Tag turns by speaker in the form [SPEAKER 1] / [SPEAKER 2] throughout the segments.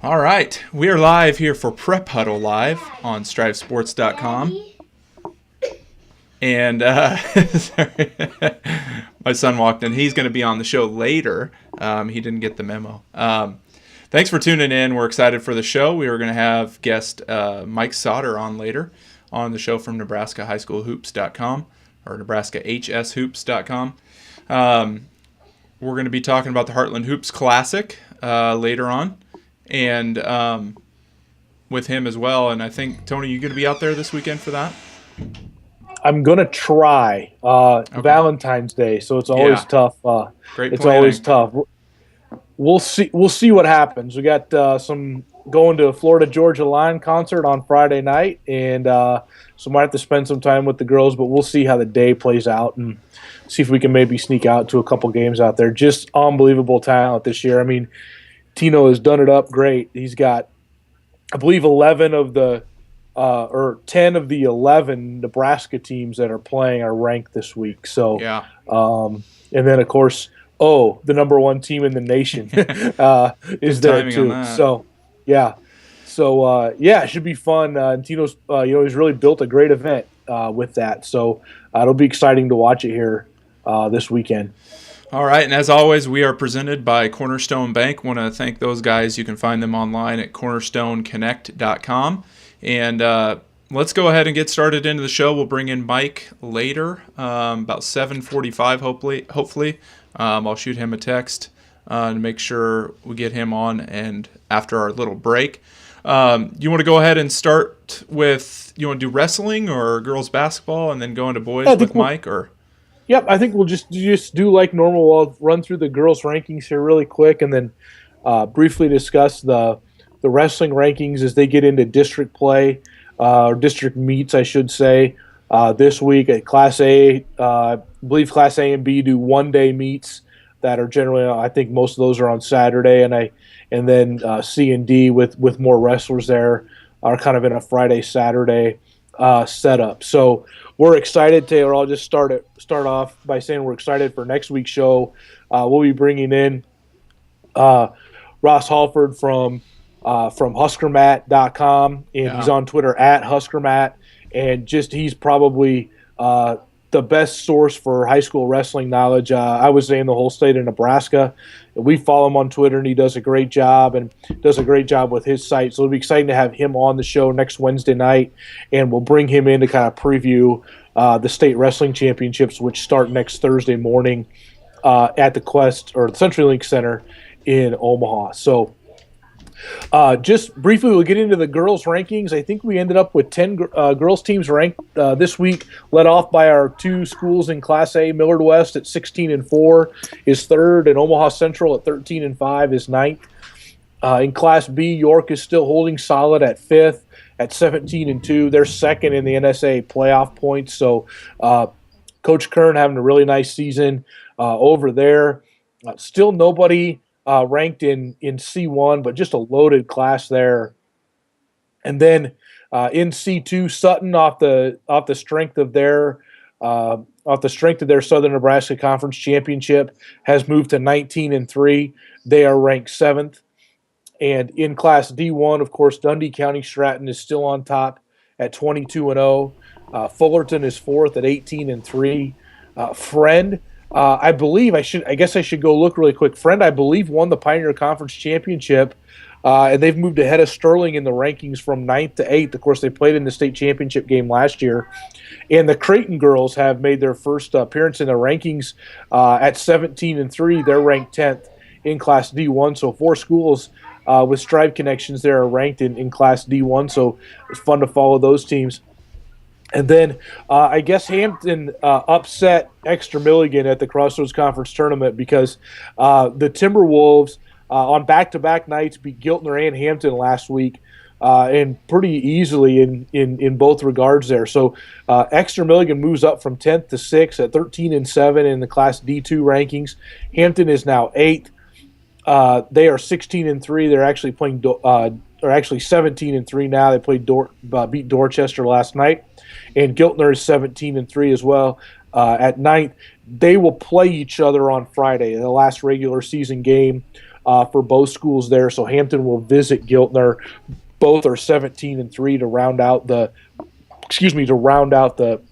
[SPEAKER 1] All right, we are live here for PrepHuddleLIVE on StriveSports.com. And sorry, my son walked in. He's going to be on the show later. He didn't get the memo. Thanks for tuning in. We're excited for the show. We are going to have guest Mike Sautter on later on the show from NebraskaHighSchoolHoops.com or NebraskaHSHoops.com. We're going to be talking about the Heartland Hoops Classic later on. And with him as well. And I think, Tony, you going to be out there this weekend for that?
[SPEAKER 2] I'm going to try. Okay. Valentine's Day, so it's always tough.
[SPEAKER 1] Great
[SPEAKER 2] it's
[SPEAKER 1] planning.
[SPEAKER 2] Always tough. We'll see what happens. We got some going to a Florida Georgia Line concert on Friday night, and so might have to spend some time with the girls, but we'll see how the day plays out and see if we can maybe sneak out to a couple games out there. Just unbelievable talent this year. I mean, Tino has done it up great. He's got, I believe, 11 of the or 10 of the 11 Nebraska teams that are playing are ranked this week. So,
[SPEAKER 1] yeah.
[SPEAKER 2] And then, of course, the number one team in the nation is there too. So, yeah. So, it should be fun. And Tino's, he's really built a great event with that. So, it'll be exciting to watch it here this weekend.
[SPEAKER 1] All right, and as always, we are presented by Cornerstone Bank. Want to thank those guys. You can find them online at cornerstoneconnect.com. And let's go ahead and get started into the show. We'll bring in Mike later, about 7:45, hopefully. I'll shoot him a text to make sure we get him on and after our little break. You want to go ahead and start with, you want to do wrestling or girls basketball and then go into boys with Mike? Or
[SPEAKER 2] Yep, I think we'll just do like normal. We'll run through the girls' rankings here really quick and then briefly discuss the wrestling rankings as they get into district play, or district meets, I should say, this week at Class A. I believe Class A and B do one-day meets that are generally, I think most of those are on Saturday, and then C and D with more wrestlers there are kind of in a Friday, Saturday setup. So we're excited, Taylor. I'll just start off by saying we're excited for next week's show. We'll be bringing in Ross Halford from HuskerMat.com, and he's on Twitter at HuskerMat, and he's probably the best source for high school wrestling knowledge. I would say in the whole state of Nebraska. We follow him on Twitter, and he does a great job with his site. So it'll be exciting to have him on the show next Wednesday night, and we'll bring him in to kind of preview the state wrestling championships, which start next Thursday morning at the Quest or the CenturyLink Center in Omaha. So just briefly, we'll get into the girls' rankings. I think we ended up with 10 girls' teams ranked this week, led off by our two schools in Class A. Millard West at 16-4 is third, and Omaha Central at 13-5 is ninth. In Class B, York is still holding solid at fifth at 17-2. They're second in the NSA playoff points. So Coach Kern having a really nice season over there. Still nobody ranked in C1, but just a loaded class there. And then in C2, Sutton off the strength of their Southern Nebraska Conference Championship has moved to 19-3. They are ranked 7th. And in Class D1, of course, Dundee County Stratton is still on top at 22-0. Fullerton is 4th at 18-3. Friend, I guess I should go look really quick. Friend, I believe, won the Pioneer Conference Championship, and they've moved ahead of Sterling in the rankings from 9th to 8th. Of course, they played in the state championship game last year. And the Creighton girls have made their first appearance in the rankings at 17-3. They're ranked 10th in Class D1. So 4 schools with Strive connections there are ranked in Class D1. So it's fun to follow those teams. And then I guess Hampton upset Exeter Milligan at the Crossroads Conference Tournament because the Timberwolves on back-to-back nights beat Giltner and Hampton last week. and pretty easily in both regards there. So Exeter Milligan moves up from 10th to 6th at 13-7 in the Class D2 rankings. Hampton is now 8th. They are 16-3. They're actually playing, or actually 17-3 now. They played beat Dorchester last night, and Giltner is 17-3 as well. At 9th, they will play each other on Friday, the last regular season game for both schools there. So Hampton will visit Giltner. Both are 17-3 to round out the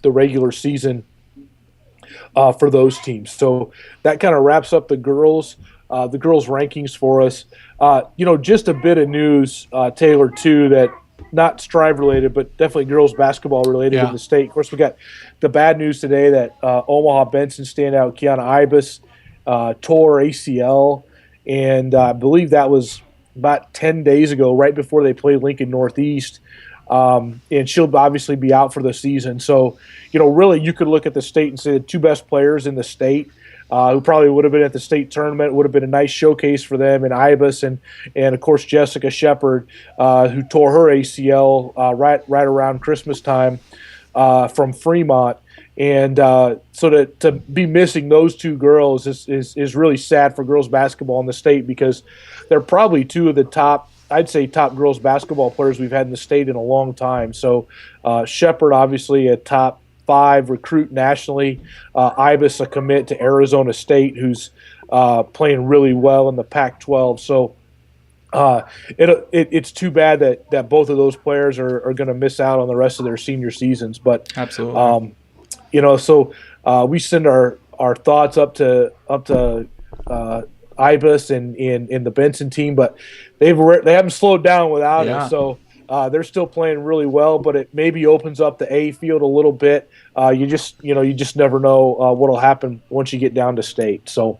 [SPEAKER 2] regular season for those teams. So that kind of wraps up the girls rankings for us. Just a bit of news, Taylor, too, that not Strive related, but definitely girls basketball related in the state. Of course, we got the bad news today that Omaha Benson standout Kiana Ibis tore ACL, and I believe that was about 10 days ago, right before they played Lincoln Northeast. And she'll obviously be out for the season. So, really you could look at the state and say the two best players in the state who probably would have been at the state tournament, would have been a nice showcase for them, and Ibis and of course Jessica Shepard, who tore her ACL right around Christmas time from Fremont. And so to be missing those two girls is really sad for girls basketball in the state, because they're probably two of the top girls basketball players we've had in the state in a long time. So Shepard, obviously a top 5 recruit nationally. Ibis, a commit to Arizona State, who's playing really well in the Pac-12. So it's too bad that both of those players are going to miss out on the rest of their senior seasons. But
[SPEAKER 1] absolutely,
[SPEAKER 2] so we send our thoughts up to Ibis and the Benson team, but they haven't slowed down without it. So they're still playing really well, but it maybe opens up the A field a little bit. You just never know what'll happen once you get down to state. So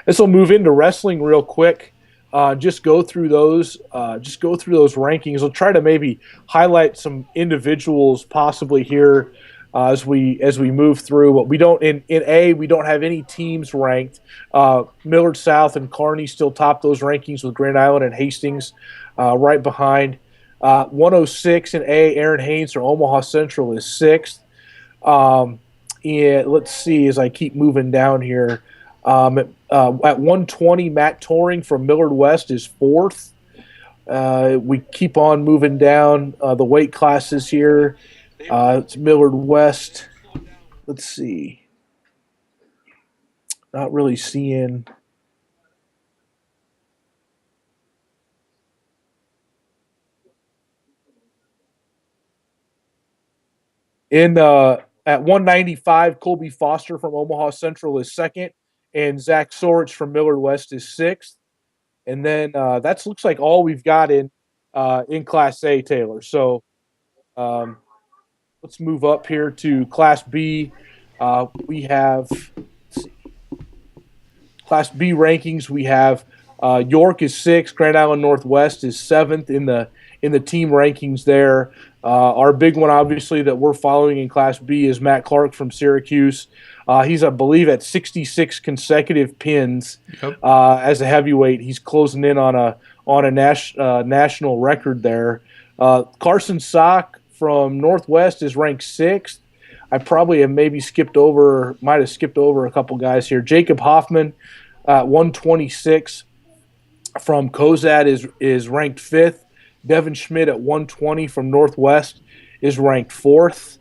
[SPEAKER 2] this will move into wrestling real quick. Just go through those rankings. We'll try to maybe highlight some individuals possibly here as we move through. But we don't in A, we don't have any teams ranked. Millard South and Kearney still top those rankings, with Grand Island and Hastings right behind. 106 in A, Aaron Haynes from Omaha Central is 6th. And let's see as I keep moving down here. At 120, Matt Toring from Millard West is 4th. We keep on moving down the weight classes here. It's Millard West. Let's see. Not really seeing. At 195, Colby Foster from Omaha Central is 2nd, and Zach Sorich from Millard West is 6th. And then that looks like all we've got in Class A, Taylor. So let's move up here to Class B. We have Class B rankings. We have York is 6th, Grand Island Northwest is 7th in the team rankings there. Our big one, obviously, that we're following in Class B is Matt Clark from Syracuse. He's, I believe, at 66 consecutive pins as a heavyweight. He's closing in on a national record there. Carson Sock from Northwest is ranked 6th. I probably have might have skipped over a couple guys here. Jacob Hoffman, 126 from Cozad is ranked 5th. Devin Schmidt at 120 from Northwest is ranked 4th.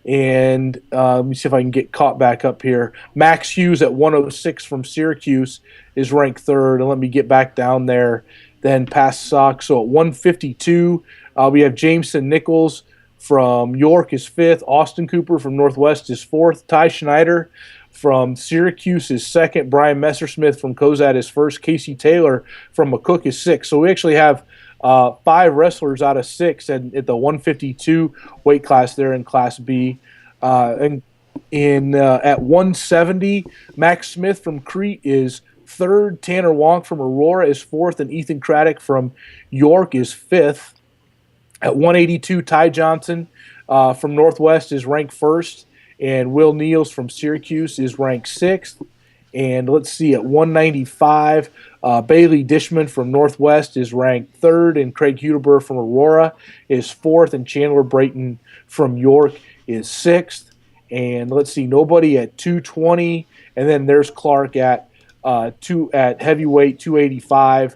[SPEAKER 2] And let me see if I can get caught back up here. Max Hughes at 106 from Syracuse is ranked 3rd. And let me get back down there, then past Sock. So at 152, we have Jameson Nichols from York is 5th. Austin Cooper from Northwest is 4th. Ty Schneider from Syracuse is 2nd. Brian Messersmith from Cozad is 1st. Casey Taylor from McCook is 6th. So we actually have 5 wrestlers out of 6 at the 152 weight class there in Class B. And at 170, Max Smith from Crete is 3rd. Tanner Wonk from Aurora is 4th, and Ethan Craddock from York is 5th. At 182, Ty Johnson from Northwest is ranked 1st, and Will Neals from Syracuse is ranked 6th. And let's see, at 195, Bailey Dishman from Northwest is ranked third, and Craig Hudelber from Aurora is fourth, and Chandler Brayton from York is sixth. And let's see, nobody at 220, and then there's Clark at heavyweight 285.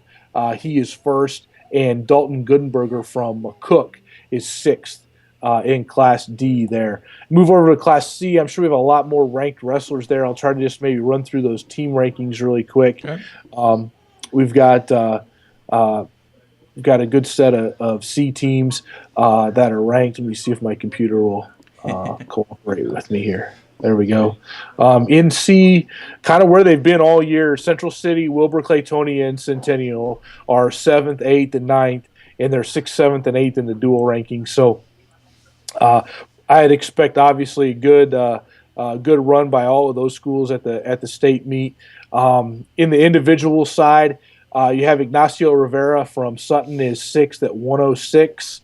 [SPEAKER 2] He is first, and Dalton Goodenberger from Cook is sixth in Class D there. Move over to Class C. I'm sure we have a lot more ranked wrestlers there. I'll try to just maybe run through those team rankings really quick. Okay. We've got a good set of C teams that are ranked. Let me see if my computer will cooperate with me here. There we go. In C, kind of where they've been all year, Central City, Wilbur, Claytonia, and Centennial are 7th, 8th, and 9th, and they're 6th, 7th, and 8th in the dual rankings. So I'd expect, obviously, a good run by all of those schools at the state meet. In the individual side, you have Ignacio Rivera from Sutton is 6th at 106.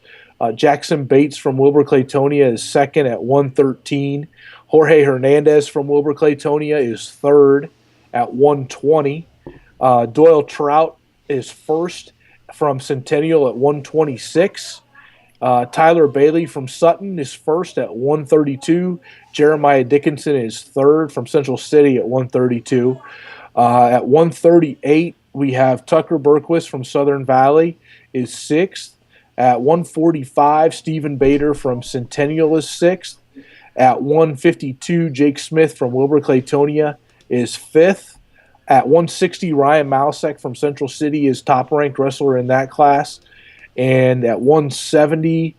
[SPEAKER 2] Jackson Bates from Wilbur, Claytonia is 2nd at 113. Jorge Hernandez from Wilbur, Claytonia is 3rd at 120. Doyle Trout is 1st from Centennial at 126. Tyler Bailey from Sutton is 1st at 132. Jeremiah Dickinson is 3rd from Central City at 132. At 138, we have Tucker Berquist from Southern Valley is 6th. At 145, Stephen Bader from Centennial is 6th. At 152, Jake Smith from Wilbur, Claytonia is 5th. At 160, Ryan Malasek from Central City is top-ranked wrestler in that class. And at 170,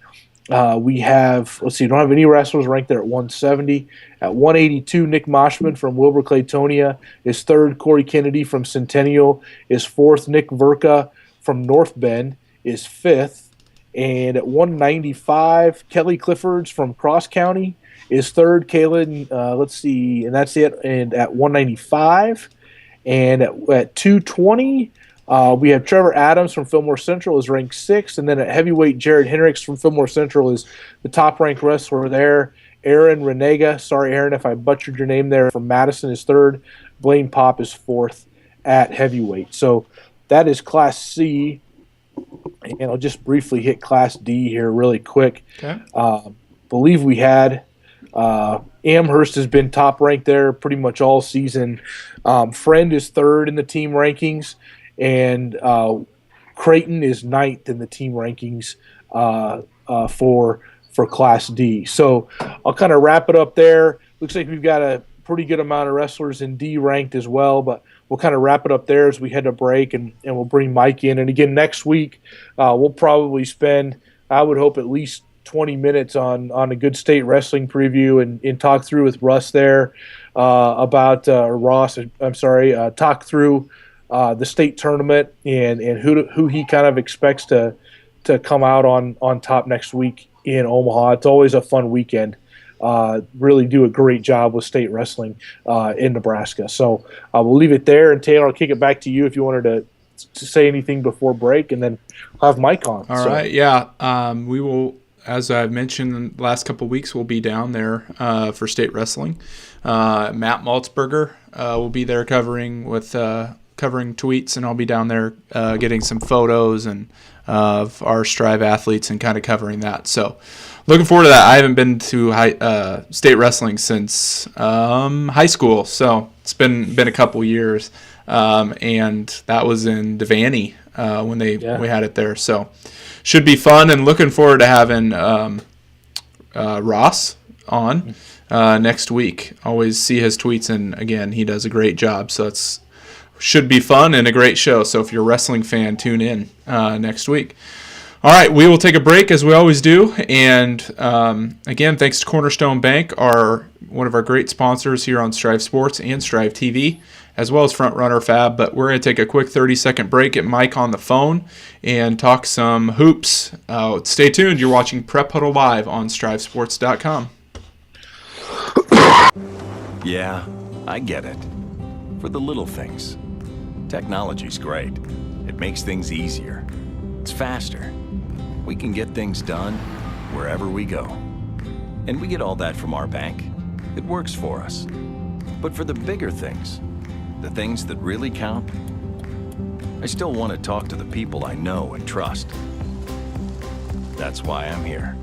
[SPEAKER 2] we have, don't have any wrestlers ranked there at 170. At 182, Nick Moshman from Wilbur, Claytonia is 3rd. Corey Kennedy from Centennial is 4th. Nick Verka from North Bend is 5th. And at 195, Kelly Cliffords from Cross County is 3rd. Kaylin, and that's it. And at 195, and at 220, we have Trevor Adams from Fillmore Central is ranked 6th. And then at heavyweight, Jared Hendricks from Fillmore Central is the top-ranked wrestler there. Aaron Renega, sorry, Aaron, if I butchered your name there, from Madison is 3rd. Blaine Pop is 4th at heavyweight. So that is Class C. And I'll just briefly hit Class D here really quick. Okay. Believe we had Amherst has been top ranked there pretty much all season. Friend is 3rd in the team rankings, and Creighton is 9th in the team rankings for Class D. So I'll kind of wrap it up there. Looks like we've got a pretty good amount of wrestlers in D ranked as well, but we'll kind of wrap it up there as we head to break, and we'll bring Mike in. And again, next week, we'll probably spend, I would hope, at least 20 minutes on a good state wrestling preview and talk through with Russ there about talk through the state tournament and who he kind of expects to come out on top next week in Omaha. It's always a fun weekend. Really do a great job with state wrestling in Nebraska. So we'll leave it there, and Taylor, I'll kick it back to you if you wanted to say anything before break, and then I'll have Mike on.
[SPEAKER 1] All right, yeah. We will, as I've mentioned in the last couple of weeks, we'll be down there for state wrestling. Matt Maltzberger will be there covering tweets, and I'll be down there getting some photos and of our Strive athletes and kind of covering that. So looking forward to that. I haven't been to state wrestling since high school, so it's been a couple years, and that was in Devaney when we had it there. So should be fun, and looking forward to having Ross on next week. Always see his tweets, and again, he does a great job. So it's should be fun and a great show. So if you're a wrestling fan, tune in next week. All right, we will take a break as we always do. And again, thanks to Cornerstone Bank, one of our great sponsors here on Strive Sports and Strive TV, as well as Frontrunner Fab. But we're going to take a quick 30-second break, get Mike on the phone, and talk some hoops. Stay tuned. You're watching Prep Huddle Live on StriveSports.com.
[SPEAKER 3] Yeah, I get it. For the little things. Technology's great. It makes things easier. It's faster. We can get things done wherever we go. And we get all that from our bank. It works for us. But for the bigger things, the things that really count, I still want to talk to the people I know and trust. That's why I'm here.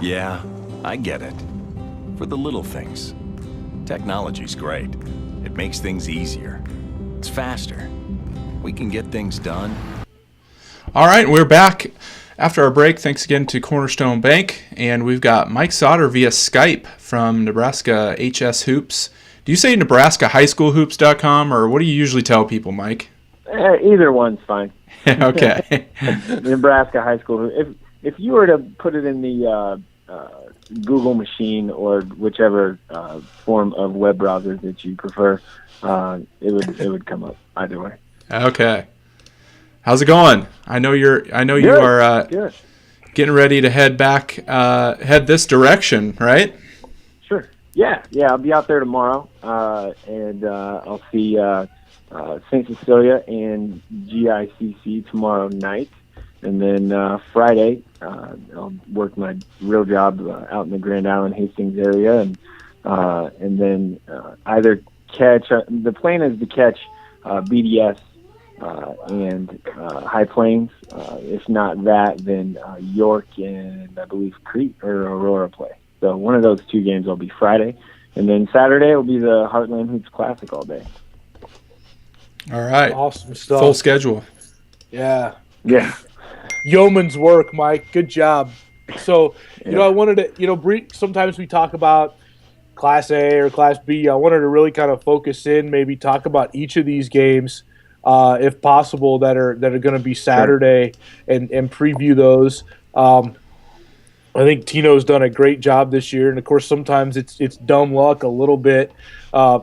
[SPEAKER 3] Yeah, I get it. For the little things. Technology's great. It makes things easier. It's faster. We can get things done.
[SPEAKER 1] All right, we're back after our break. Thanks again to Cornerstone Bank. And we've got Mike Sautter via Skype from Nebraska HS Hoops. Do you say NebraskaHighSchoolHoops.com, or what do you usually tell people, Mike?
[SPEAKER 4] Either one's fine.
[SPEAKER 1] Okay.
[SPEAKER 4] Nebraska High School. If you were to put it in the Google machine or whichever form of web browser that you prefer, it would come up either way.
[SPEAKER 1] Okay. How's it going? I know you are
[SPEAKER 4] Good.
[SPEAKER 1] getting ready to head this direction, right?
[SPEAKER 4] Sure. Yeah. I'll be out there tomorrow, and I'll see St. Cecilia and GICC tomorrow night, and then Friday I'll work my real job out in the Grand Island Hastings area, and then either catch. The plan is to catch BDS and High Plains. If not that, then York and I believe Crete or Aurora play. So one of those two games will be Friday, and then Saturday will be the Heartland Hoops Classic all day.
[SPEAKER 1] All right.
[SPEAKER 2] Awesome stuff.
[SPEAKER 1] Full schedule.
[SPEAKER 2] Yeah.
[SPEAKER 4] Yeah.
[SPEAKER 2] Yeoman's work, Mike. Good job. So, I wanted to, sometimes we talk about Class A or Class B. I wanted to really kind of focus in, maybe talk about each of these games, if possible, that are going to be Saturday, and preview those. I think Tino's done a great job this year, and of course sometimes it's dumb luck a little bit.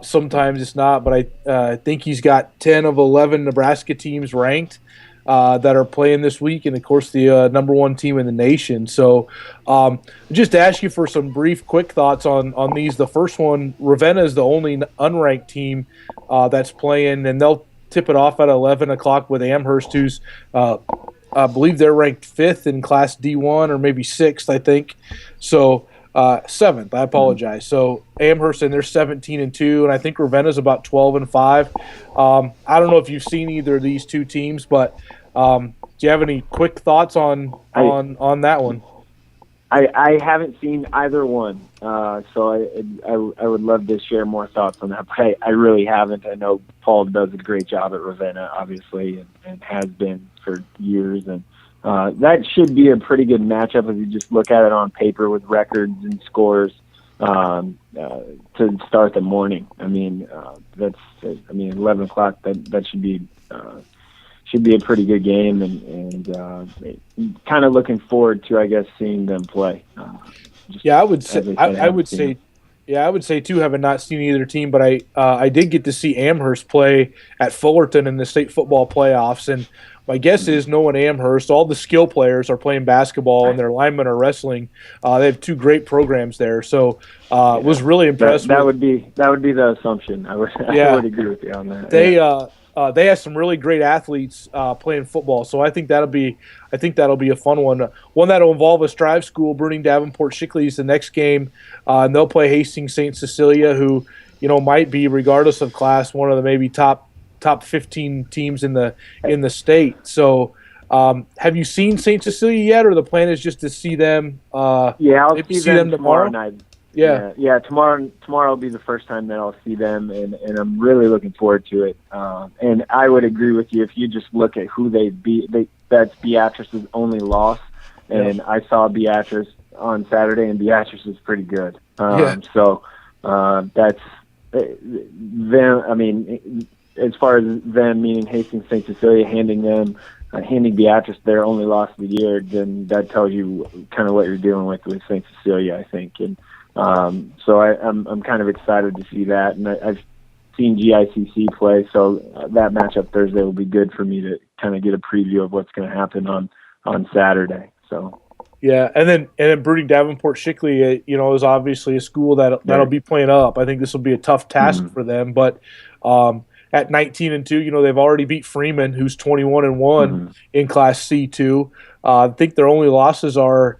[SPEAKER 2] Sometimes it's not, but I think he's got 10 of 11 Nebraska teams ranked that are playing this week, and of course the number one team in the nation. So just to ask you for some brief, quick thoughts on these. The first one, Ravenna is the only unranked team that's playing, and they'll tip it off at 11 o'clock with Amherst, who's I believe they're ranked 5th in Class D1 or maybe 6th, I think. So 7th, I apologize. So Amherst, and they're 17-2, and I think Ravenna's about 12-5. I don't know if you've seen either of these two teams, but do you have any quick thoughts on that one?
[SPEAKER 4] I haven't seen either one, so I would love to share more thoughts on that, but I really haven't. I know Paul does a great job at Ravenna, obviously, and has been for years, and that should be a pretty good matchup if you just look at it on paper with records and scores to start the morning. I mean, 11 o'clock. That should be a pretty good game, and kind of looking forward to, I guess, seeing them play.
[SPEAKER 2] I would say too, having not seen either team, but I did get to see Amherst play at Fullerton in the state football playoffs, and my guess is knowing Amherst, all the skill players are playing basketball and their linemen are wrestling. They have two great programs there, so was really impressed.
[SPEAKER 4] That would be the assumption. I would agree with you on that.
[SPEAKER 2] They have some really great athletes playing football, so I think that'll be a fun one. One that'll involve a Strive school. Bruning Davenport Shickley is the next game, and they'll play Hastings St. Cecilia, who might be, regardless of class, one of the maybe top 15 teams in the state. So, have you seen St. Cecilia yet, or the plan is just to see them?
[SPEAKER 4] I'll see them tomorrow night. Yeah. Tomorrow will be the first time that I'll see them, and I'm really looking forward to it. And I would agree with you if you just look at who they beat. That's Beatrice's only loss, and I saw Beatrice on Saturday, and Beatrice is pretty good. So that's them. I mean, as far as them, meaning Hastings St. Cecilia, handing Beatrice their only loss of the year, then that tells you kind of what you're dealing with St. Cecilia, I think. And so I'm kind of excited to see that, and I've seen GICC play, so that matchup Thursday will be good for me to kind of get a preview of what's going to happen on Saturday. So. Yeah,
[SPEAKER 2] and then Bruning Davenport Shickley, is obviously a school that'll be playing up. I think this will be a tough task for them, but at 19-2, they've already beat Freeman, who's 21-1 in Class C2. I think their only losses are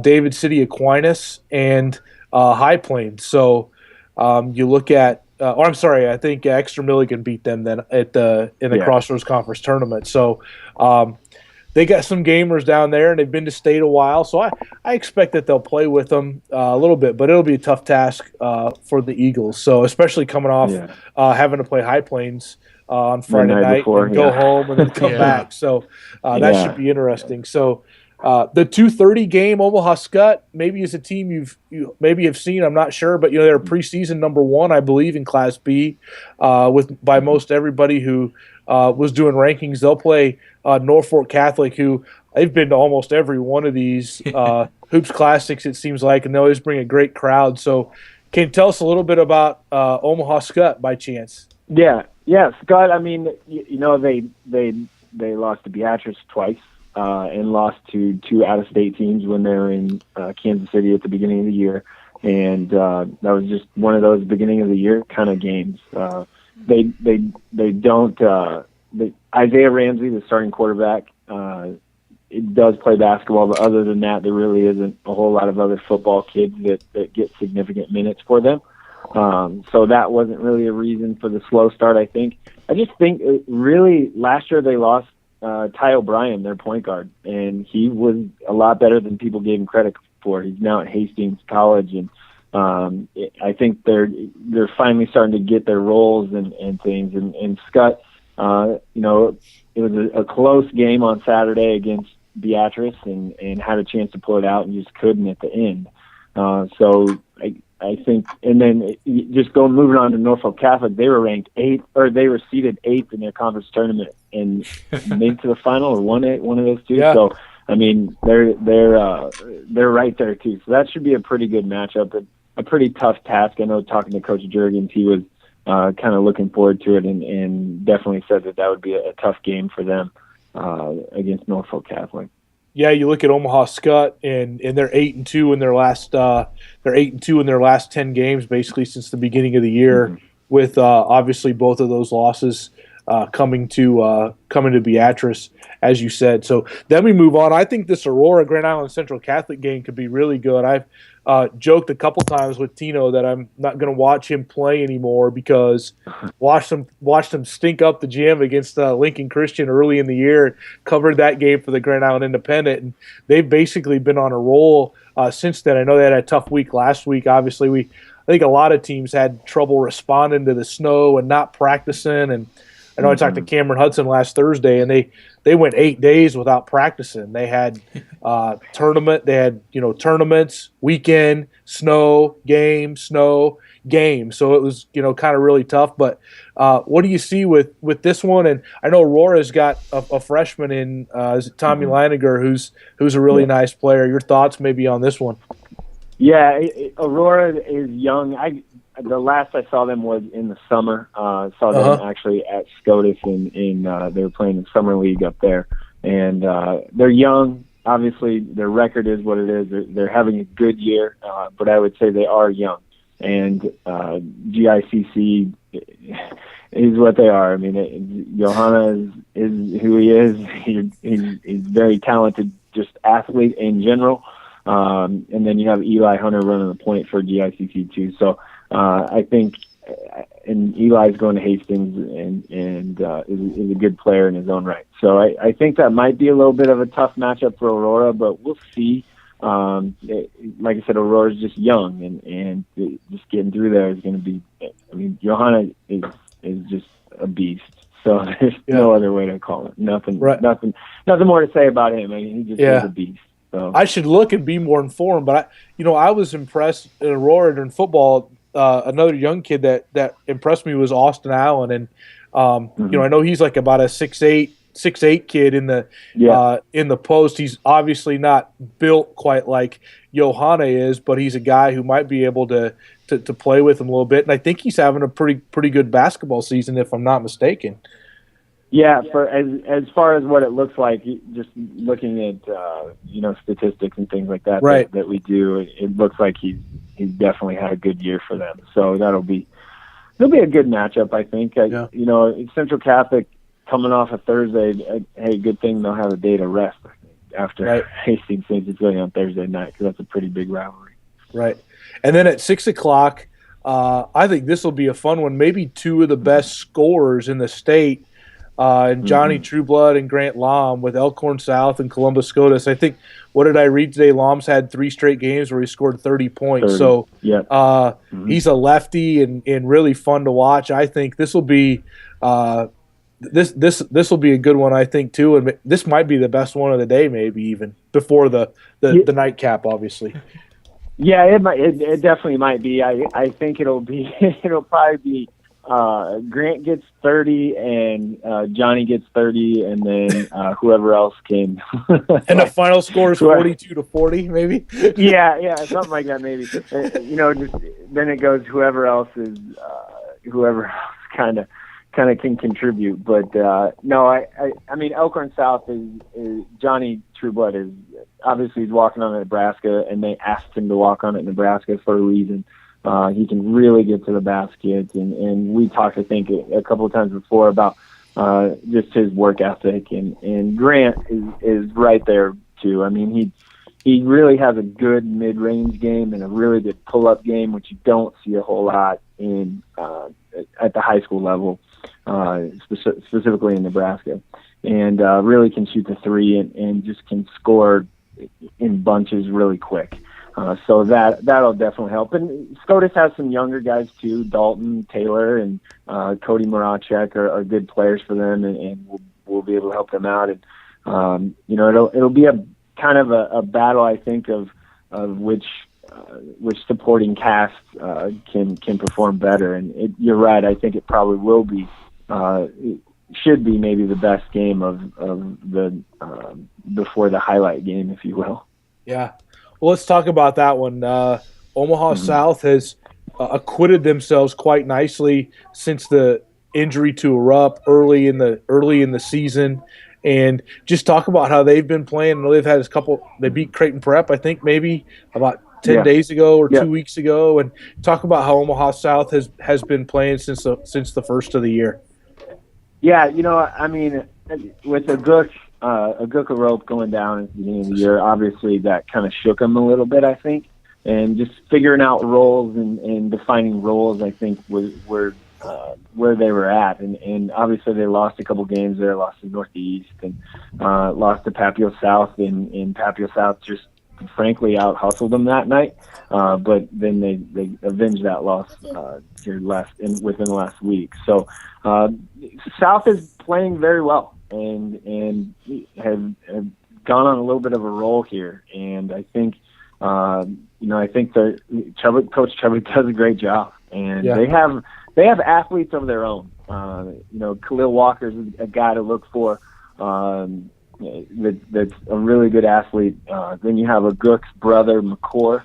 [SPEAKER 2] David City Aquinas and High Plains. So you look at, I'm sorry, I think Exeter Milligan beat them then in the Crossroads Conference tournament. So they got some gamers down there, and they've been to state a while. So I expect that they'll play with them a little bit, but it'll be a tough task for the Eagles. So especially coming off having to play High Plains on Friday night and go home and then come back. So that should be interesting. So the 2:30 game, Omaha Skutt, maybe is a team you maybe have seen. I'm not sure, but they're preseason number 1, I believe, in Class B, by most everybody who was doing rankings. They'll play Norfolk Catholic, who they've been to almost every one of these Hoops Classics, it seems like, and they always bring a great crowd. So, can you tell us a little bit about Omaha Skutt by chance?
[SPEAKER 4] Yeah, Skutt. I mean, they lost to Beatrice twice. And lost to 2 out-of-state teams when they were in Kansas City at the beginning of the year. And that was just one of those beginning of the year kind of games. They don't Isaiah Ramsey, the starting quarterback, it does play basketball, but other than that, there really isn't a whole lot of other football kids that get significant minutes for them. So that wasn't really a reason for the slow start, I think. I just think really last year they lost Ty O'Brien, their point guard, and he was a lot better than people gave him credit for. He's now at Hastings College, and I think they're finally starting to get their roles and things. And Skutt, it was a close game on Saturday against Beatrice, and had a chance to pull it out and just couldn't at the end. So I think, and then just moving on to Norfolk Catholic, they were ranked 8th, or they were seeded 8th in their conference tournament and made it to the final, or won it, one of those two.
[SPEAKER 2] Yeah.
[SPEAKER 4] So I mean, they're right there too. So that should be a pretty good matchup, a pretty tough task. I know talking to Coach Jurgens, he was kind of looking forward to it, and definitely said that would be a tough game for them against Norfolk Catholic.
[SPEAKER 2] Yeah, you look at Omaha Skutt, and they're 8-2 in their last 10 games, basically since the beginning of the year. With obviously both of those losses coming to Beatrice, as you said. So then we move on. I think this Aurora Grand Island Central Catholic game could be really good. I've joked a couple times with Tino that I'm not going to watch him play anymore because watched him stink up the gym against Lincoln Christian early in the year. Covered that game for the Grand Island Independent, and they've basically been on a roll since then. I know they had a tough week last week. Obviously, I think a lot of teams had trouble responding to the snow and not practicing. And I know I talked to Cameron Hudson last Thursday, and they went 8 days without practicing. They had tournaments, weekend, snow, game. So it was kind of really tough. But what do you see with this one? And I know Aurora's got a freshman in is it Tommy Leininger, who's a really nice player. Your thoughts maybe on this one?
[SPEAKER 4] Yeah, Aurora is young. The last I saw them was in the summer. Saw them actually at SCOTUS in they were playing the summer league up there, and they're young. Obviously, their record is what it is. They're having a good year, but I would say they are young. And GICC is what they are. I mean, Johanna is who he is. He's very talented, just athlete in general. And then you have Eli Hunter running the point for GICC too. So I think, and Eli's going to Hastings and is a good player in his own right. So I think that might be a little bit of a tough matchup for Aurora, but we'll see. Like I said, Aurora's just young, and just getting through there is going to be. I mean, Johanna is just a beast. So there's no other way to call it. Nothing more to say about him. I mean, he just is a beast. So.
[SPEAKER 2] I should look and be more informed, but I was impressed in Aurora during football. Another young kid that impressed me was Austin Allen, and I know he's like about a 6'8" kid in the post. He's obviously not built quite like Johanna is, but he's a guy who might be able to play with him a little bit. And I think he's having a pretty good basketball season, if I'm not mistaken.
[SPEAKER 4] Yeah, for as far as what it looks like, just looking at statistics and things like that that we do, it looks like he's definitely had a good year for them. So it'll be a good matchup, I think. Central Catholic coming off a Thursday, hey, good thing they'll have a day to rest after Hastings St. Cecilia on Thursday night, because that's a pretty big rivalry.
[SPEAKER 2] Right. And then at 6 o'clock, I think this will be a fun one. Maybe two of the best scorers in the state, and Johnny Trueblood and Grant Lom with Elkhorn South and Columbus SCOTUS. I think, what did I read today? Lom's had 3 straight games where he scored 30 points.
[SPEAKER 4] 30.
[SPEAKER 2] So
[SPEAKER 4] Yeah.
[SPEAKER 2] he's a lefty and really fun to watch. I think this will be this will be a good one, I think, too. And this might be the best one of the day, maybe even before the nightcap, obviously.
[SPEAKER 4] Yeah, it definitely might be. I think it'll probably be Grant gets 30 and Johnny gets 30, and then whoever else came.
[SPEAKER 2] And the final score is 42-40, maybe.
[SPEAKER 4] yeah, something like that, maybe. Just then it goes whoever else kind of can contribute. But no, I mean Elkhorn South is Johnny Trueblood is obviously he's walking on Nebraska, and they asked him to walk on at Nebraska for a reason. He can really get to the basket, and we talked, I think, a couple of times before about just his work ethic, and Grant is right there too. I mean, he really has a good mid-range game and a really good pull-up game, which you don't see a whole lot in at the high school level, specifically in Nebraska, and really can shoot the three and just can score in bunches really quick. So that'll definitely help. And SCOTUS has some younger guys too. Dalton Taylor and Cody Moracek are good players for them, and we'll be able to help them out. And it'll be a kind of a battle, I think, of which supporting cast can perform better. And you're right. I think it probably will be. It should be maybe the best game of the before the highlight game, if you will.
[SPEAKER 2] Yeah. Well, let's talk about that one. Omaha South has acquitted themselves quite nicely since the injury to Rupp early in the season, and just talk about how they've been playing. They've had a couple. They beat Creighton Prep, I think, maybe about 10 days ago or 2 weeks ago, and talk about how Omaha South has been playing since the first of the year.
[SPEAKER 4] Yeah, I mean, with a Gook rope going down at the beginning of the year, obviously that kind of shook them a little bit, I think. And just figuring out roles and defining roles, I think, was where they were at. And obviously they lost a couple games there, lost to Northeast and lost to Papio South. And Papio South just frankly out-hustled them that night. But then they avenged that loss within the last week. So South is playing very well. And have gone on a little bit of a roll here, and I think I think Coach Chubbuck does a great job, and they have athletes of their own. Khalil Walker's a guy to look for. That's a really good athlete. Then you have a Gook's brother, McCord.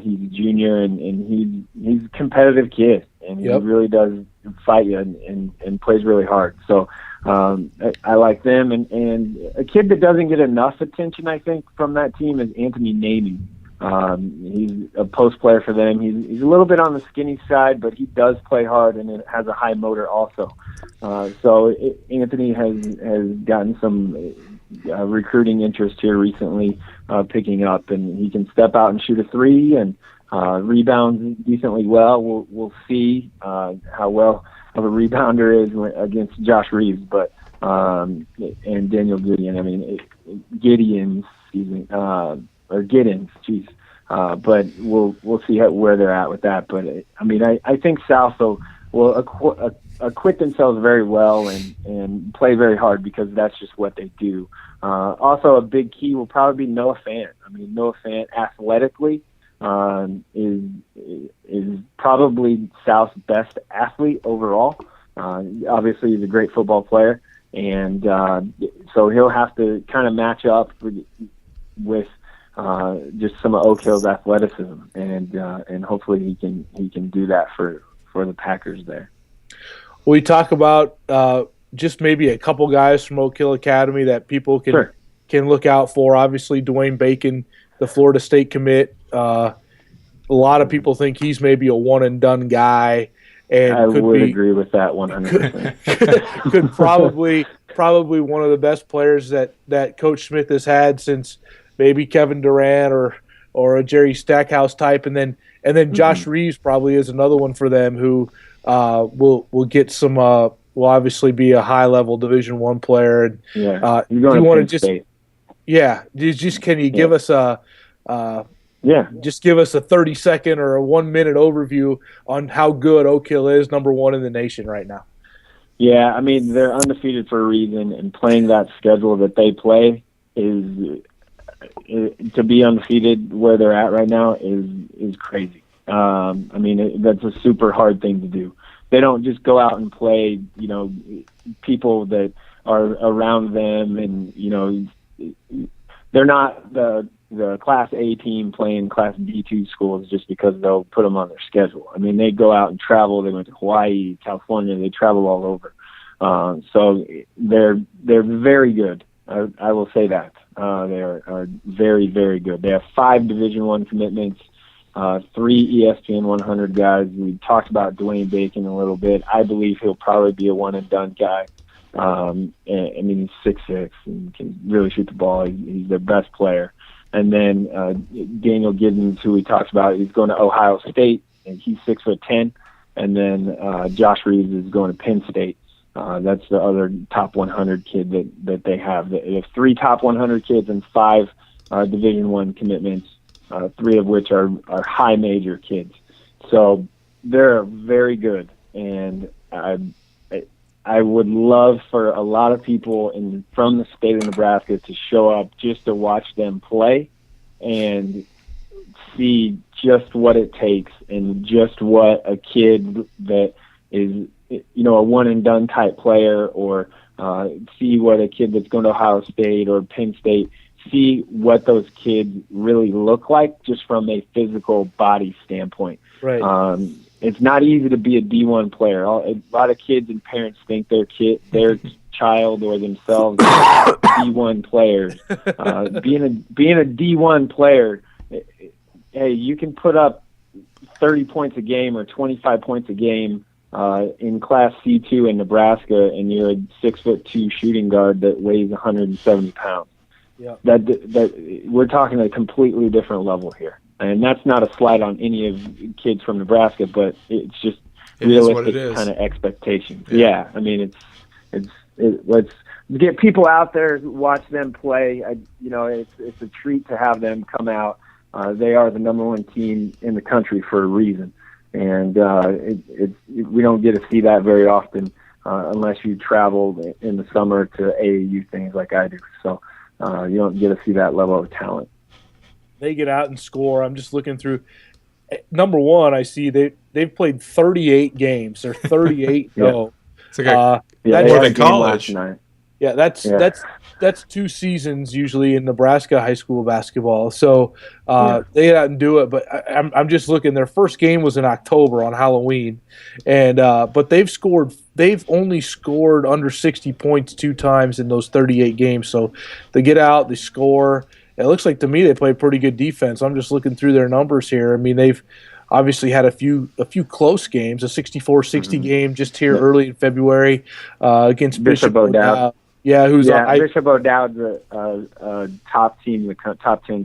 [SPEAKER 4] He's a junior, and he's a competitive kid, and he really does fight you and plays really hard. So I like them, and a kid that doesn't get enough attention, I think, from that team is Anthony Namey. He's a post player for them. He's a little bit on the skinny side, but he does play hard and it has a high motor also. Anthony has gotten some recruiting interest here recently, picking up, and he can step out and shoot a three and rebounds decently well. We'll see how well of a rebounder is against Josh Reeves, but and Daniel Gideon. I mean Gideon's, excuse me, or Giddens, geez. But we'll see where they're at with that. But I mean, I think South will acquit themselves very well and play very hard because that's just what they do. Also, a big key will probably be Noah Fant. I mean, Noah Fant athletically is probably South's best athlete overall. Obviously, he's a great football player, and so he'll have to kind of match up with just some of Oak Hill's athleticism, and hopefully he can do that for the Packers there.
[SPEAKER 2] We talk about just maybe a couple guys from Oak Hill Academy that people can look out for. Obviously, Dwayne Bacon, the Florida State commit. A lot of people think he's maybe a one-and-done guy. And
[SPEAKER 4] I would agree with that 100%.
[SPEAKER 2] Could probably one of the best players that Coach Smith has had since maybe Kevin Durant or or a Jerry Stackhouse type, and then Josh Reeves probably is another one for them who will get some. Will obviously be a high level Division I player. And,
[SPEAKER 4] you're
[SPEAKER 2] do
[SPEAKER 4] going
[SPEAKER 2] you
[SPEAKER 4] to
[SPEAKER 2] want
[SPEAKER 4] Penn
[SPEAKER 2] to
[SPEAKER 4] State.
[SPEAKER 2] can you give us just give us a 30-second or a 1-minute overview on how good Oak Hill is, number one in the nation right now?
[SPEAKER 4] Yeah, I mean, they're undefeated for a reason, and playing that schedule that they play is to be undefeated where they're at right now is crazy. I mean, that's a super hard thing to do. They don't just go out and play, people that are around them, and they're not the Class A team playing Class D2 schools just because they'll put them on their schedule. I mean, they go out and travel. They went to Hawaii, California. They travel all over. So they're very good. I will say that. They are very, very good. They have 5 Division I commitments, 3 ESPN 100 guys. We talked about Dwayne Bacon a little bit. I believe he'll probably be a one-and-done guy. I mean, he's 6'6" and can really shoot the ball. He's their best player. And then Daniel Giddens, who we talked about, he's going to Ohio State, and he's 6'10". And then Josh Reeves is going to Penn State. That's the other top 100 kid that they have. They have 3 top 100 kids and 5 Division I commitments, 3 of which are high major kids. So they're very good, and I would love for a lot of people from the state of Nebraska to show up just to watch them play and see just what it takes and just what a kid that is, a one-and-done type player, or see what a kid that's going to Ohio State or Penn State, see what those kids really look like just from a physical body standpoint.
[SPEAKER 2] Right.
[SPEAKER 4] It's not easy to be a D1 player. A lot of kids and parents think their child or themselves are D1 players. Being a D1 player, hey, you can put up 30 points a game or 25 points a game in Class C2 in Nebraska, and you're a 6'2" shooting guard that weighs 170 pounds.
[SPEAKER 2] Yeah.
[SPEAKER 4] That we're talking a completely different level here. And that's not a slight on any of kids from Nebraska, but it's just realistic kind of expectation. Yeah, I mean, let's get people out there, watch them play. It's a treat to have them come out. They are the number 1 team in the country for a reason, and we don't get to see that very often unless you travel in the summer to AAU things like I do. So you don't get to see that level of talent.
[SPEAKER 2] They get out and score. I'm just looking through. Number 1, I see they've played 38 games. They're 38. No,
[SPEAKER 1] it's like
[SPEAKER 4] that's
[SPEAKER 1] more than college.
[SPEAKER 2] Yeah, that's 2 seasons usually in Nebraska high school basketball. So they get out and do it. But I'm just looking. Their first game was in October on Halloween, and but they've only scored under 60 points 2 times in those 38 games. So they get out, they score. It looks like to me they play pretty good defense. I'm just looking through their numbers here. I mean, they've obviously had a few close games, a 64-60 game just here early in February against Bishop O'Dowd. Yeah,
[SPEAKER 4] Bishop O'Dowd's a top 10 team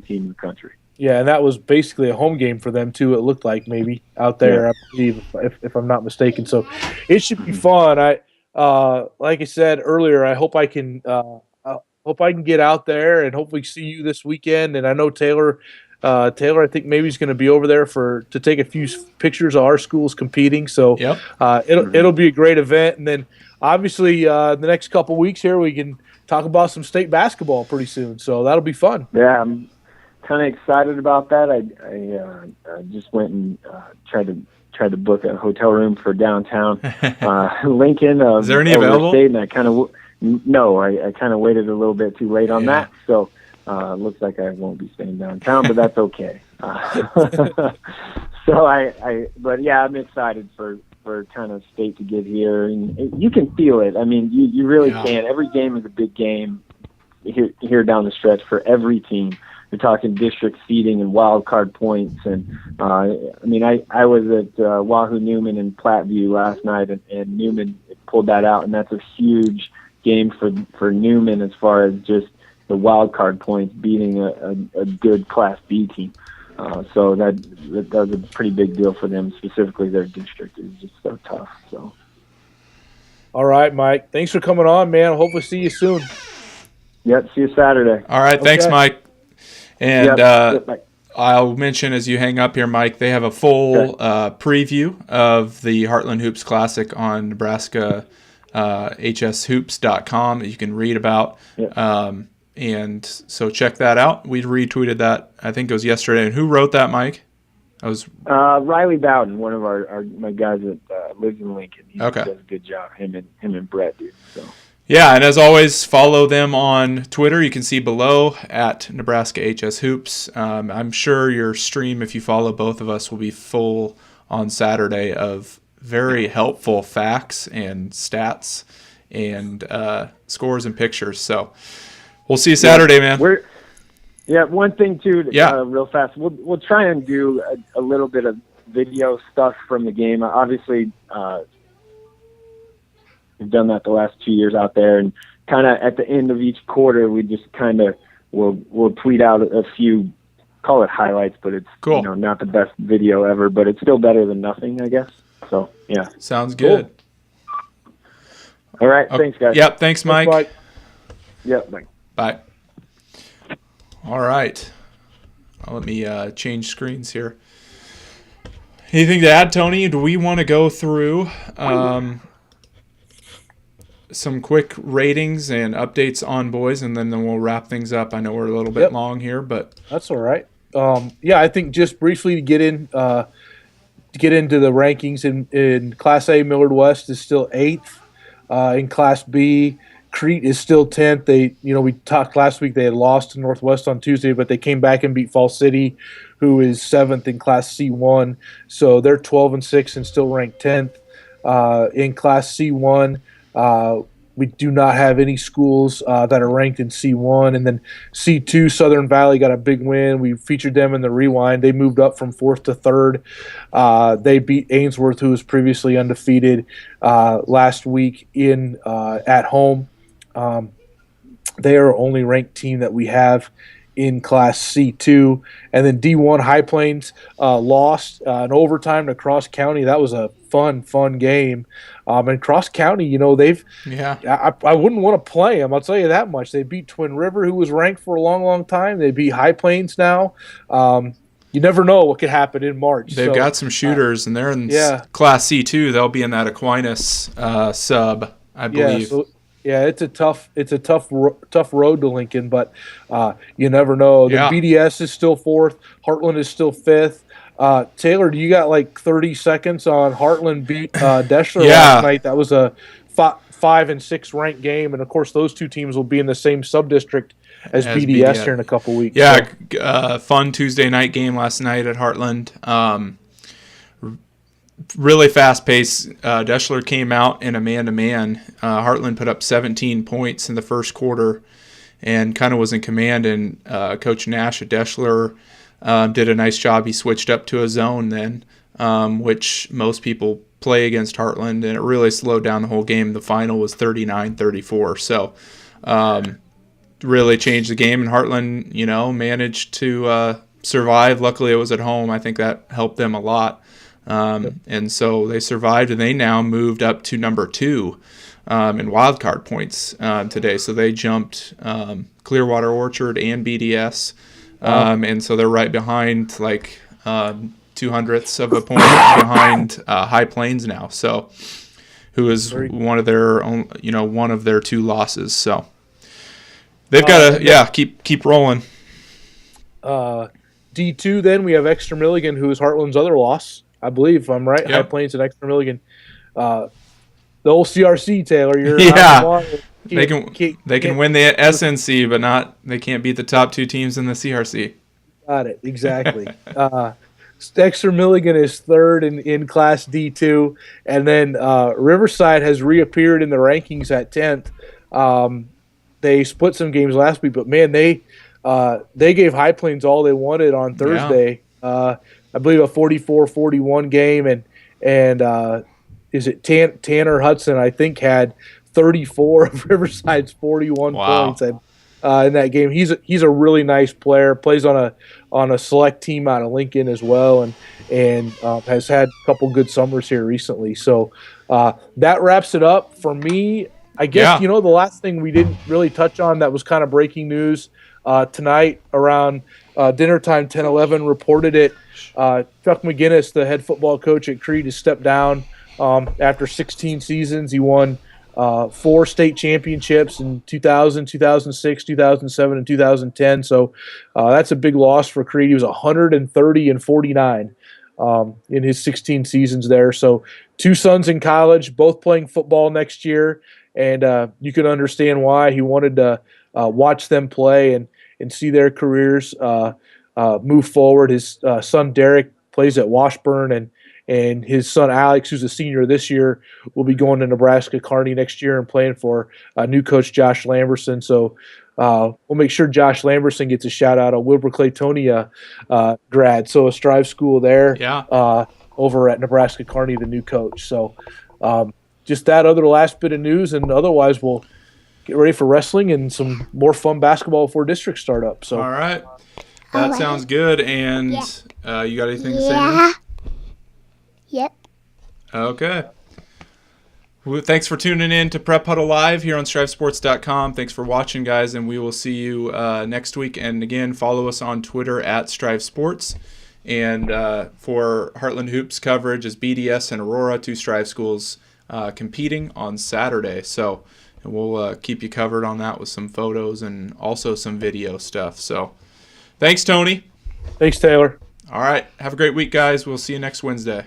[SPEAKER 4] in the country.
[SPEAKER 2] Yeah, and that was basically a home game for them too. It looked like maybe out there, I believe, if I'm not mistaken. So it should be fun. Like I said earlier, I hope I can. Hope I can get out there and hopefully see you this weekend. And I know Taylor, I think maybe he's going to be over there to take a few pictures of our schools competing. So it'll be a great event. And then obviously the next couple weeks here we can talk about some state basketball pretty soon. So that'll be fun.
[SPEAKER 4] Yeah, I'm kind of excited about that. I just went and tried to book a hotel room for downtown Lincoln.
[SPEAKER 1] Is there any available?
[SPEAKER 4] State, and I kind of waited a little bit too late on that, so looks like I won't be staying downtown, but that's okay. But I'm excited for kind of state to get here, and you can feel it. I mean, you really can. Every game is a big game here down the stretch for every team. You're talking district seeding and wild card points, and I was at Wahoo Newman in Platteview last night, and Newman pulled that out, and that's a huge game for Newman as far as just the wild card points beating a good Class B team. So that was a pretty big deal for them, specifically their district is just so tough. So.
[SPEAKER 2] All right, Mike. Thanks for coming on, man. Hopefully see you soon.
[SPEAKER 4] Yep, see you Saturday.
[SPEAKER 1] All right, thanks, Mike. And
[SPEAKER 4] Yep,
[SPEAKER 1] I'll mention as you hang up here, Mike, they have a full preview of the Heartland Hoops Classic on Nebraska hshoops.com that you can read about.
[SPEAKER 4] Yep.
[SPEAKER 1] And so check that out. We retweeted that, I think it was yesterday. And who wrote that, Mike? That was
[SPEAKER 4] Riley Bowden, one of my guys that lives in Lincoln. He does a good job. Him and Brett, dude. So.
[SPEAKER 1] Yeah, and as always, follow them on Twitter. You can see below at Nebraska HS Hoops. I'm sure your stream, if you follow both of us, will be full on Saturday of very helpful facts and stats and scores and pictures. So we'll see you Saturday, man.
[SPEAKER 4] One thing too, real fast. We'll try and do a little bit of video stuff from the game. Obviously, we've done that the last 2 years out there, and kind of at the end of each quarter, we just kind of we'll tweet out a few, call it highlights, but it's
[SPEAKER 1] cool.
[SPEAKER 4] Not the best video ever, but it's still better than nothing, I guess. So yeah,
[SPEAKER 1] sounds good.
[SPEAKER 4] Cool. All right, thanks, guys.
[SPEAKER 1] Yep, thanks, Mike.
[SPEAKER 2] Thanks, Mike.
[SPEAKER 4] Yep, bye.
[SPEAKER 1] Bye. All right. Let me change screens here. Anything to add, Tony? Do we want to go through some quick ratings and updates on boys, and then we'll wrap things up? I know we're a little bit long here, but
[SPEAKER 2] that's all right. I think just briefly to get into the rankings in Class A, Millard West is still 8th. In Class B, Crete is still 10th. We talked last week. They had lost to Northwest on Tuesday, but they came back and beat Fall City, who is 7th in Class C1. So they're 12-6 and still ranked 10th. In Class C1, we do not have any schools that are ranked in C1. And then C2, Southern Valley got a big win. We featured them in the rewind. They moved up from 4th to 3rd. They beat Ainsworth, who was previously undefeated last week at home. They are only ranked team that we have in Class C2. And then D1, High Plains lost in overtime to Cross County. That was a fun game. And Cross County, I wouldn't want to play them. I'll tell you that much. They beat Twin River, who was ranked for a long time. They beat High Plains now. You never know what could happen in March.
[SPEAKER 1] They've got some shooters, and they're in Class C2. They'll be in that Aquinas sub, I believe.
[SPEAKER 2] It's a tough road to Lincoln, but you never know. The BDS is still 4th. Heartland is still 5th. Taylor, do you got like 30 seconds on Heartland beat Deschler last night? That was a 5 and 6 ranked game, and of course those two teams will be in the same sub-district as BDS here in a couple weeks.
[SPEAKER 1] Fun Tuesday night game last night at Heartland. Really fast pace. Deschler came out in a man-to-man. Heartland put up 17 points in the first quarter and kind of was in command, and Coach Nash at Deschler did a nice job. He switched up to a zone then, which most people play against Heartland, and it really slowed down the whole game. The final was 39-34. So really changed the game, and Heartland, managed to survive. Luckily, it was at home. I think that helped them a lot. And so they survived, and they now moved up to number 2 in wildcard points today. So they jumped Clearwater Orchard and BDS, and so they're right behind, 2/100ths of a point behind High Plains now. So, who is one of their own, one of their 2 losses. So they've got to keep rolling.
[SPEAKER 2] D2, then we have Exeter Milligan, who is Heartland's other loss. I believe, if I'm right. Yep. High Plains and Exeter Milligan. The old CRC, Taylor.
[SPEAKER 1] They can win the SNC, but they can't beat the top 2 teams in the CRC.
[SPEAKER 2] Got it. Exactly. Exeter Milligan is 3rd in Class D2, and then Riverside has reappeared in the rankings at 10th. They split some games last week, but man, they gave High Plains all they wanted on Thursday. I believe a 44-41 game, and is it Tanner Hudson? I think had 34 of Riverside's 41 points, and in that game. He's a really nice player. Plays on a select team out of Lincoln as well, and has had a couple good summers here recently. So that wraps it up for me. I guess the last thing we didn't really touch on that was kind of breaking news tonight around dinner time. 10:11 reported it. Chuck McGinnis, the head football coach at Creed, has stepped down after 16 seasons. He won 4 state championships in 2000, 2006, 2007, and 2010. So that's a big loss for Creed. He was 130-49 in his 16 seasons there. So 2 sons in college, both playing football next year, and you can understand why he wanted to watch them play and see their careers move forward. His son Derek plays at Washburn, and his son Alex, who's a senior this year, will be going to Nebraska Kearney next year and playing for new coach Josh Lamberson. So we'll make sure Josh Lamberson gets a shout out, a Wilbur Claytonia grad. So a Strive school there over at Nebraska Kearney, the new coach. So just that other last bit of news, and otherwise we'll get ready for wrestling and some more fun basketball before districts start up. So
[SPEAKER 1] all right. That sounds good. And you got anything to say?
[SPEAKER 5] Yeah. Yep.
[SPEAKER 1] Okay. Well, thanks for tuning in to Prep Huddle Live here on StriveSports.com. Thanks for watching, guys, and we will see you next week. And again, follow us on Twitter at Strive Sports. And for Heartland Hoops coverage is BDS and Aurora, 2 Strive schools competing on Saturday. So we'll keep you covered on that with some photos and also some video stuff. So thanks, Tony.
[SPEAKER 2] Thanks, Taylor.
[SPEAKER 1] All right. Have a great week, guys. We'll see you next Wednesday.